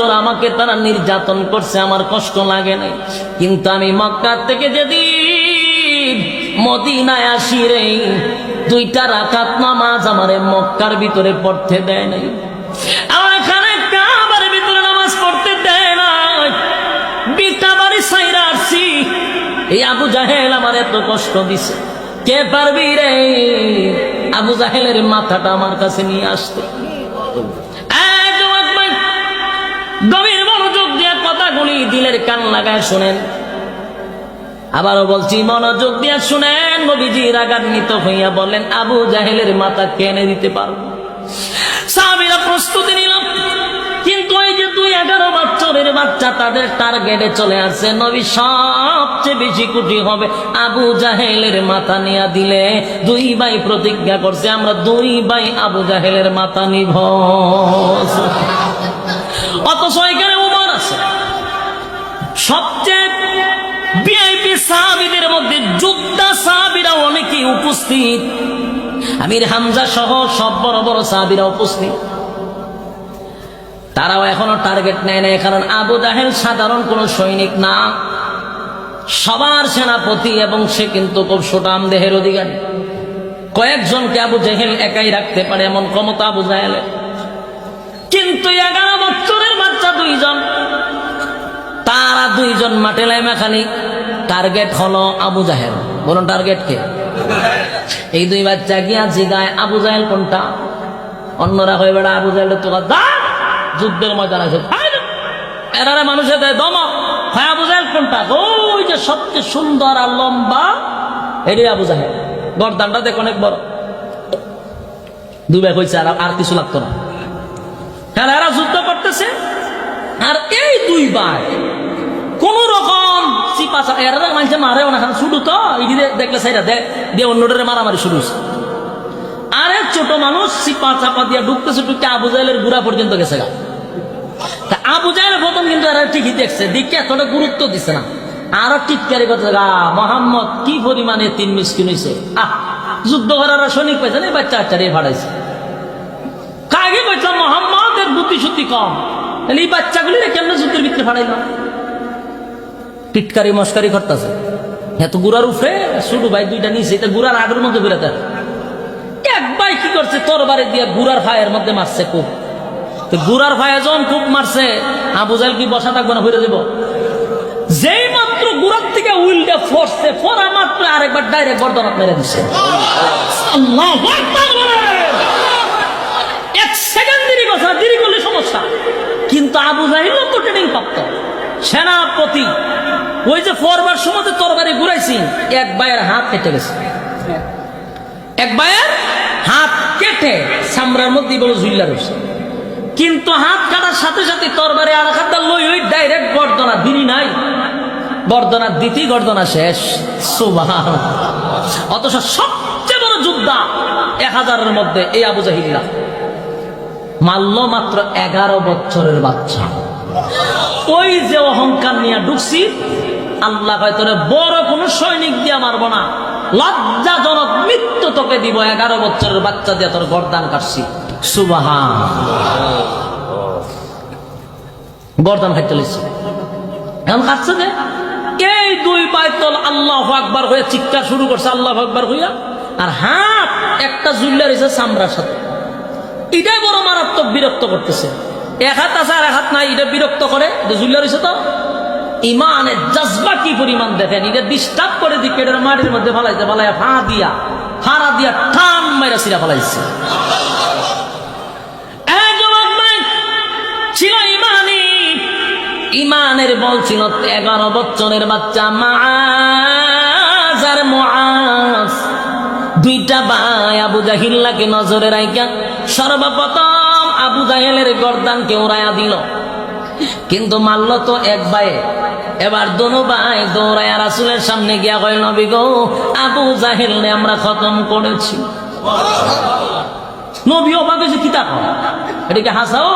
বছর আমাকে তারা নির্যাতন করছে, আমার কষ্ট লাগে নাই। কিন্তু আমি মক্কা থেকে যেদিন মদিনায় আসি রে, 2টা রাকাত নামাজ আমারে মক্কার ভিতরে পড়তে দেয় নাই, আমার এখানে কাবার ভিতরে নামাজ পড়তে দেয় নাই। বিটা বাড়ি ছাইরা আসছি, এই আবু জাহেল আমার এত কষ্ট দিছে। কে পারবি রে আবু জাহেলের মাথাটা আমার কাছে নিয়ে আসতে? গভীর মনোযোগ দিয়ে কথাগুলি দিলের কান লাগায় শুনেন। আবারও বলছি, মনোযোগ দিয়ে শুনেন। নবীজি রাগান্বিত হইয়া বলেন, আবু জাহেলের মাথা কেনে দিতে পারবো? সাহাবীরা প্রস্তুতি নিলাম, কিন্তু ওই যে 11 বছরের বাচ্চা, তাদের টার্গেটে চলে আসছে। নবী সবচেয়ে বেশি খুশি হবে আবু জাহেলের মাথা নিয়ে দিলে। 2 ভাই প্রতিজ্ঞা করছে, আমরা 2 ভাই আবু জাহেলের মাথা নিব। অথচ এখানে উমর আছে, সবচেয়ে ভিআইপি সাহাবীদের মধ্যে যোদ্ধা সাহাবীরা অনেকেই উপস্থিত। আমির হামজা সহ সব বড় বড় সাহাবীরা উপস্থিত। তারাও এখনো টার্গেট নেয় নাই, কারণ আবু জাহেল সাধারণ কোন সৈনিক না, সবার সেনাপতি, এবং সে কিন্তু খুব সুঠাম দেহের অধিকারী। কয়েকজনকে আবু জাহেল একাই রাখতে পারে, এমন ক্ষমতা আবু জাহেলের। কিন্তু 11 বছরের বাচ্চা 2 জন, তারা 2 জন মাঠে লাইমা খালি টার্গেট হলো আবু জাহেল। বলুন টার্গেট কে? এই 2 বাচ্চা গিয়া জিগায়, আবু জাহেল কোনটা? অন্যরা হয়ে বেড়া আবু জাহেল তো যুদ্ধের ময়দান আছে, এরা মানুষের দেয় দমক, হয় আবু জাহেল কোনটা? ওই যে সবচেয়ে সুন্দর আর লম্বা, এটাই আবু জাহেল। গর্দানটা দেখ অনেক বড়। 2 ভাই হয়েছে, আর কিছু লাগতো না। হ্যাঁ, এরা যুদ্ধ করতেছে, আর এই 2 ভাই কোন রকম চিপা চাপা, এরা মানুষে মারেও না, শুধু তো দেখলে সেইটা দিয়ে অন্যটারে মারামারি শুরু হচ্ছে। আর এক ছোট মানুষ চিপা চাপা দিয়ে ঢুকতেছে, ঢুকতে আবু জাহেলের গুড়া পর্যন্ত গেছে গা। আবু জাহেল প্রথম কিন্তু এরা ঠিকই দেখছে, দেখে এতটা গুরুত্ব দিচ্ছে না। আরো টিটকারি করছে, মোহাম্মদ কি পরিমাণে 3 মিসকিন হয়েছে, যুদ্ধ করার সৈনিক পাইছে না, বাচ্চা বাচ্চারে ফাড়াইছে। কাকে বলছিলাম মোহাম্মদের বুদ্ধি শুদ্ধি কম, তাহলে এই বাচ্চাগুলি কেমন যুদ্ধের ভিতরে ফাড়াইল? টিটকারি মস্কারি করতেছে। এত গুড়ার উঠে ছোট ভাই 2টা নিচে, এটা গুড়ার আগের মধ্যে বেরোতে। এক ভাই কি করছে, তরবারি দিয়ে গুড়ার ফায়ের মধ্যে মারছে খুব। তো গুড়ার ফায়ে যখন খুব মারছে, আবু জাহেল কি বসা থাকবো না, ফিরে দেব? যেই মাত্র গুড়ার থেকে উইলটা ফোরছে, ফোরা মাত্র আরেকবার ডাইরেক্ট গর্দনাত মেরে দিচ্ছে। আল্লাহু আকবার! 1 সেকেন্ড দেরি কথা, দেরি করলে সমস্যা। কিন্তু আবু জাহেল তো ট্রেনিং প্রাপ্ত সেনাপতি, ওই যে ফরবার সময় তরবারি ঘুরাইছি, এক ভাইয়ের হাত কেটে গেছে। এক ভাইয়ের হাত কেটে চামড়ার মধ্যে বলে ঝুল্লা রয়েছে। কিন্তু হাত কাটার সাথে সাথে তরবারি আর হাতটা লই ওই ডাইরেক্ট গর্দনা, দিনই নাই গর্দনা দিতেই গর্দনা শেষ। সুবহানাল্লাহ। অথচ সবচেয়ে বড় যোদ্ধা 1000-এর মধ্যে এই আবু জাহিল্লা মারল মাত্র 11 বছরের বাচ্চা। ওই যে অহংকার নিয়ে ঢুকছি, আল্লাহ কয় তোরে বড় কোন সৈনিক দিয়ে মারবো না, লজ্জাজনক মৃত্যু তোকে দিব, 11 বছরের বাচ্চা দিয়ে তোর গর্দান কাটছি। সুবহানাল্লাহ। গর্দান খাইতে চলেছে, এখন কাটছে যে এই 2 বাইতল আল্লাহু আকবার হয়ে চিৎকার শুরু করছে, আল্লাহু আকবার হইয়া, আর হাত একটা জুল্লা রয়েছে চামড়ার সাথে। এটাই বড় মারাত্মক বিরক্ত করতেছে। 1 হাত আছে আর 1 হাত নাই, এটা বিরক্ত করে। জুল্লা রয়েছে তো ইমানের জজবা কি পরিমাণ দেখেন, এটা ডিস্টার্ব করে দিকে মাটির মধ্যে ফেলাইছে, ফেলাইয়া ফাড়া দিয়া টান মাইরা সিরা ফেলাইছে। ছিল ইমানি, ইমানের বল ছিল। 11 বছরের বাচ্চা মুআজ আর মুআজ, 2টা ভাই আবু জাহিল্লাকে নজরে রাইখা সর্বপ্রথম আবু জাহেলের গর্দানকে উড়াইয়া দিল। কিন্তু মারল তো এক ভাই, এবার 2 ভাই দৌড়াইয়া রাসূলের সামনে গিয়া কয়, নবী গো, আবু জাহেলকে আমরা খতম করেছি। নবী অবাক হয়েছে, কি তা কয়? এটাকে হাসাও,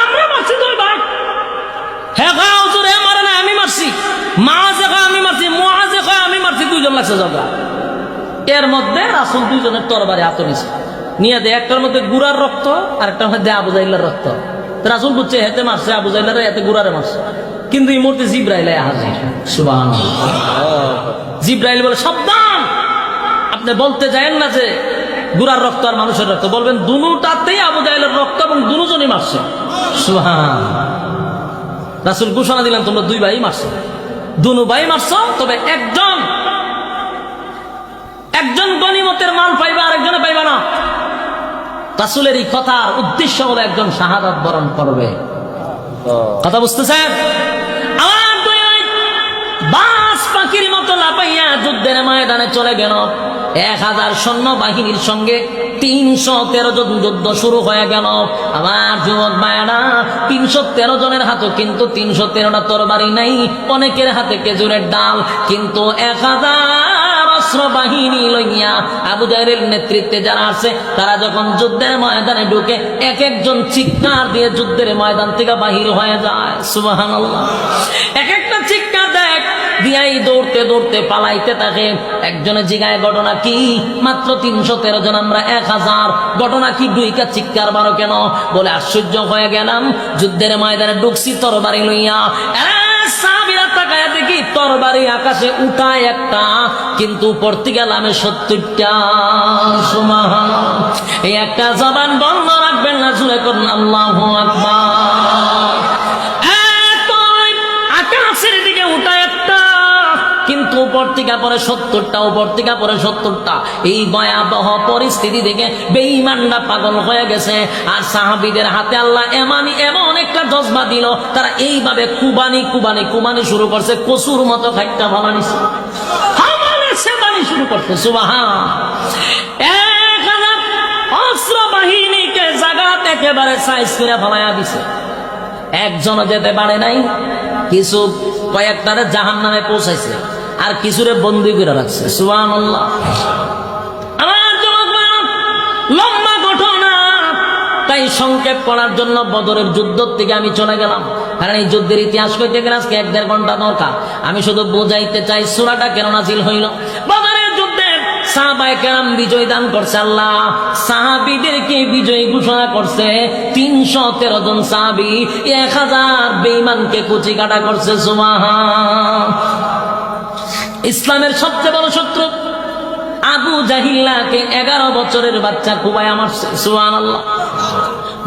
আমরা মারছি 2 ভাই। হ্যাঁ হুজুর, হে মারে না, আমি মারছি। মুআজে কয় আমি মারছি, মুআজে কয় আমি মারছি, 2 জন লাগছে ঝগড়া। এর মধ্যে রাসূল 2 জনের তরবারি হাতে নিছে, নিয়ে দেয় একটার মধ্যে গুড়ার রক্ত আর একটার মধ্যে আবু জাহিলের রক্ত। রাসূল বুঝছে হেতে মারছে, আবু জাহেলের এতে গুরারে মারছে, কিন্তু এই মুহূর্তে জিব্রাইল হাজির। সুবহানাল্লাহ। জিব্রাইল বলে সাবধান, আপনি বলতে যায়েন না যে গুরার রক্ত আর মানুষের রক্ত, বলবেন দুটাতেই আবু জাহেলের রক্ত এবং দুজনই মারছে। সুবহানাল্লাহ। রাসূল ঘোষণা দিলেন তোমরা দুই ভাই মারছো, দুনু ভাই মারছো, তবে একজন গনিমতের মাল পাইবা, আরেকজনে পাইবা না। রাসূলের এই কথার উদ্দেশ্য হলো একজন শাহাদাত বরণ করবে। কথা বুঝতেছেন? আমার দুই ভাই বাস পাখির মতো লাপাইয়া যুদ্ধের ময়দানে চলে গেল। 1000 সৈন্য বাহিনীর সঙ্গে 313 জন যুদ্ধ শুরু হয়ে গেল। আমার যুবক ভাইরা, 313 জনের হাতে কিন্তু 313টা তরবারি নাই, অনেকের হাতে খেজুরের ডাল, কিন্তু 1000 অস্ত্র বাহিনী লইয়া আবু জাহেলের নেতৃত্বে যারা আছে তারা যখন যুদ্ধের ময়দানে ঢুকে এক একজন চিৎকার দিয়ে যুদ্ধের ময়দান থেকে বাহির হয়ে যায়। সুবহানাল্লাহ। এক একটা চিৎকার দেখ দিয়াই দৌড়তে দৌড়তে পালাইতে থাকে। একজনে জিগায় ঘটনা কি? মাত্র 313 জন, আমরা 1000, ঘটনা কি? দুইটা চিৎকার বারো কেন? বলে আশ্চর্য হয়ে গেলাম, যুদ্ধের ময়দানে ঢুকছি তরবারি লইয়া, সাহাবীরা তাকায়া দেখি তরবারি আকাশে উঠায় একটা, কিন্তু উপর থেকে নামে 70টা। সুবহানাল্লাহ। এই একটা জবান বন্ধ রাখবেন না, জুড়ে করুন আল্লাহু আকবার। আকাশের দিকে উঠায় একটা, কিন্তু উপর থেকে পরে 70টা, উপর থেকে পরে 70টা। এই ভয়াবহ পরিস্থিতি দেখে বেঈমানরা পাগল হয়ে গেছে। আর সাহাবীদের হাতে আল্লাহ এমন একটা জজবা দিল, তারা এইভাবে কুবানি শুরু করছে, কসুর মতো খাইটা ভাবানি শুরু করছে। সুবহানাল্লাহ। 1000 অস্ত্র বাহিনীকে জাগাত একেবারে সাইজ করে ফলাইয়া দিছে। একজনও যেতে পারে নাই। কিছু কয়েকটারে জাহান্নামে পৌঁছাইছে, আর কিছুরে বন্দী করে রাখছে। সুবহানাল্লাহ। আমার যুবক ভাইরা, লম্বা ঘটনা, তাই সংক্ষেপ করার জন্য বদরের যুদ্ধ থেকে আমি চলে গেলাম, কারণ এই যুদ্ধের ইতিহাস কইতে গেলে আজকে 1-1.5 ঘন্টা দরকার। আমি শুধু বুঝাইতে চাই সূরাটা কেন নাজিল হইল। বদরের যুদ্ধে সাহাবায়ে কেরাম বিজয় দান করছে আল্লাহ, সাহাবীদেরকে বিজয় ঘোষণা করছে। 313 জন সাহাবী 1000 বেঈমানকে কুচি কাটা করছে। সুবহান। ইসলামের সবচেয়ে বড় শত্রু আবু জাহিল্লাকে 11 বছরের বাচ্চা কুবায়া মারছে। সুবহানাল্লাহ।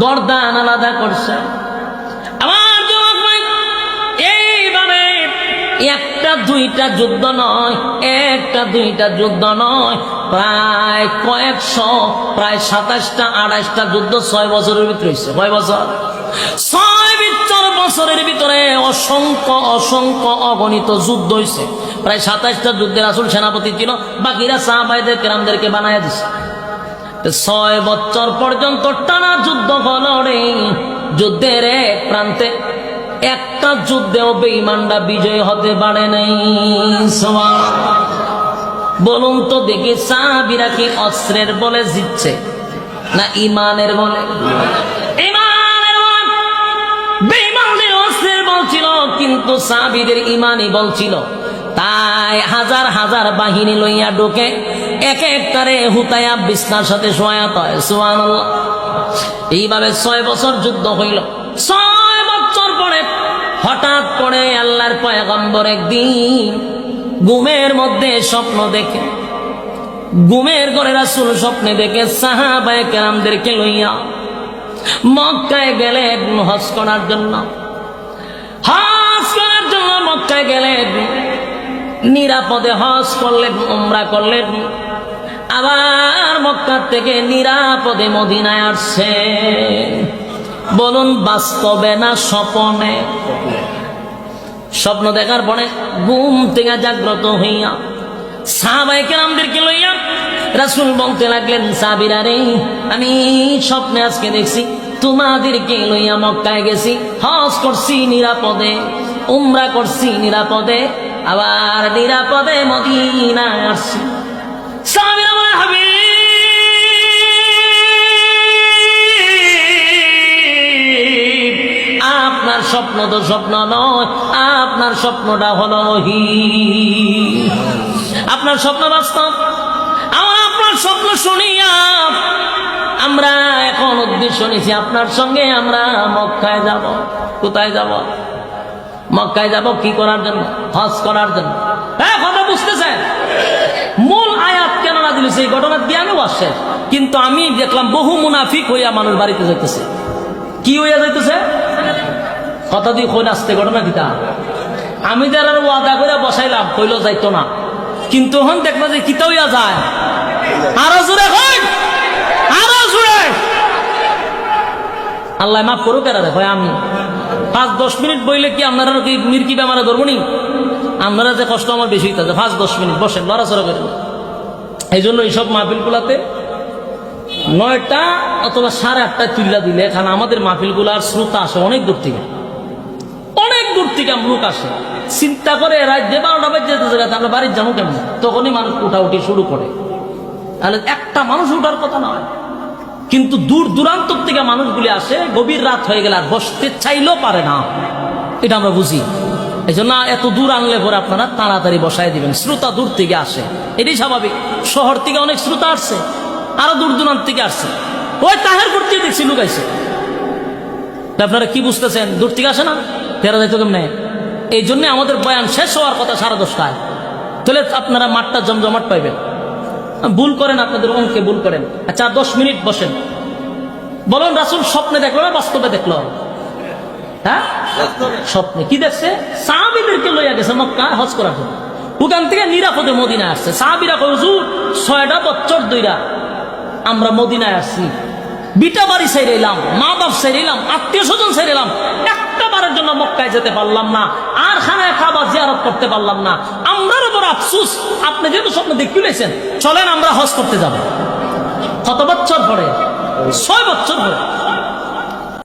গর্দান আলাদা করছে। আমার যুবক ভাই, এইভাবে একটা দুইটা যুদ্ধ নয়, প্রায় কয়েকশো, প্রায় 27টা 28টা যুদ্ধ 6 বছরের ভিতরে হয়েছে। 6 বছর, 6 বছরের ভিতরে অসংখ্য অগণিত যুদ্ধ হয়েছে। প্রায় 27টা যুদ্ধের রাসূল সেনাপতি ছিল, বাকিরা সাহাবায়ে কেরামদেরকে বানায়া দিছে। 6 বছর পর্যন্ত টানা যুদ্ধ হলো রে। যুদ্ধের এক প্রান্তে একটা যুদ্ধেও বেঈমানরা বিজয় হতে পারে নাই। বলুন তো দেখি, সাহাবীরা কি অস্ত্রের বলে জিতছে না ইমানের বলে? ইমানের বলে। বেঈমানদের অস্ত্রের বল ছিল, কিন্তু সাহাবীদের ইমানই বল ছিল। তাই হাজার হাজার বাহিনী লইয়া ঢোকে, এক একটারে হুতায়া বিছনার সাথে শোয়াত হয়। সুবহানাল্লাহ। এইভাবে 6 বছর যুদ্ধ হইল। 6 বছর পরে হঠাৎ করে আল্লাহর পয়গম্বর একদিন ঘুমের মধ্যে স্বপ্ন দেখে, ঘুমের ঘরে রাসূল স্বপ্নে দেখে সাহাবায়ে কেরামদেরকে লইয়া মক্কায় গেলেন হজ করার জন্য। মক্কায় গেলেন, নিরাপদে হজ করলেন, উমরা করলেন, আবার মক্কা থেকে নিরাপদে মদিনায় আসছে। বলুন বাস্তবে না স্বপ্নে? স্বপ্ন দেখার পরে ঘুম থেকে জাগ্রত হইয়া সাহাবায়ে কেরামদেরকে লইয়া রাসূল বলতে লাগলেন, সাহাবীরা রে, আমি স্বপ্নে আজকে দেখছি তোমাদেরকে লইয়া মক্কায় গেছি, হজ করছি নিরাপদে, উমরা করছি নিরাপদে, আবার নিরাপদে মদিনায় আসছি। সাহাবীরা বলে, হাবিব, আপনার স্বপ্ন তো স্বপ্ন নয়, আপনার স্বপ্নটা হলো ওহী। আপনার স্বপ্ন বাস্তব। আপনার স্বপ্ন শুনিয়া আমরা এখন উদ্দেশ্য নিয়েছি, আপনার সঙ্গে আমরা মক্কায় যাব। কোথায় যাব? মক্কায় যাব কি করার জন্য? হজ করার জন্য। হ্যাঁ, কথা বুঝতেছেন? মূল আয়াত কেন না দিল সেই ঘটনা দিয়ে আমি আসছে, কিন্তু আমি দেখলাম বহু মুনাফিক হইয়া মানুষ বাড়িতে যাইতেছে। কি হইয়া যাইতেছে? কথা দিয়ে কই আসতে ঘটনা কিতা? আমি যারা ওয়াদা করে বসাইলাম কইলো যাইতো না, কিন্তু এখন দেখলো যে কিতা হইয়া যায়। আরো জোরে কই, আরো জোরে। আল্লাহ মাফ করুক। এরা দেখো আমি 5-10 মিনিট বইলে কি আপনারা কি মির্কি বেমারে ধরবো নি? আপনারা যে কষ্ট আমার বেশি হইতেছে। 5-10 মিনিট বসেন, লড়াচড়া করেন। এই জন্য এইসব মাহফিলগুলাতে 9টা অথবা 8:30টায় তুল্লা দিলে, কারণ আমাদের মাহফিলগুলার শ্রোতা আসে অনেক দূর থেকে, অনেক দূর থেকে লোক আসে। চিন্তা করে রাত 12টা বাজে যেতে আমরা বাড়ির যাবো কেমন? তখনই মানুষ উঠাউঠি শুরু করে। তাহলে একটা মানুষ উঠার কথা নয়, কিন্তু দূর দূরান্ত থেকে মানুষগুলি আসে। গভীর রাত হয়ে গেলে আর বসতে চাইলেও পারে না, এটা আমরা বুঝি। এই জন্য এত দূর আনলে পরে আপনারা তাড়াতাড়ি বসাই দিবেন। শ্রোতা দূর থেকে আসে, এটাই স্বাভাবিক। শহর থেকে অনেক শ্রোতা আসছে, আরো দূর দূরান্ত থেকে আসছে। ওই তাহের করতে দেখছি লুকাইছে। আপনারা কি বুঝতেছেন? দূর থেকে আসে না, ফেরা যাইতো কেমনে? এই জন্য আমাদের বয়ান শেষ হওয়ার কথা 10:30টায়। তাহলে আপনারা মাঠটা জমজমাট পাইবেন। ভুল করেন, আপনাদের অঙ্কে ভুল করেন। আচ্ছা 10 মিনিট বসেন, বলুন রাসূল স্বপ্নে দেখলো না বাস্তবে দেখলো? হ্যাঁ, স্বপ্নে। কি দেখছে? সাহাবীদেরকে লইয়া গেছে মক্কা হজ করার জন্য। ওখান থেকে নিরাপদে মদিনায় আসছে। সাহাবীরা কয় হুজুর 6টা বছর ধইরা আমরা মদিনায় আসছি, বিটা বাড়ি ছেড়ে এলাম, মা বাপ ছেড়ে এলাম, আত্মীয় স্বজন ছেড়ে এলাম, একটা বারের জন্য মক্কায় যেতে পারলাম না, আর খানায় কাবা জিয়ারত করতে পারলাম না। আমরার বড় আফসুস। আপনি যেহেতু স্বপ্ন দেখতে পেয়েছেন, চলেন আমরা হজ করতে যাব। কত বছর পরে? 6 বছর পরে।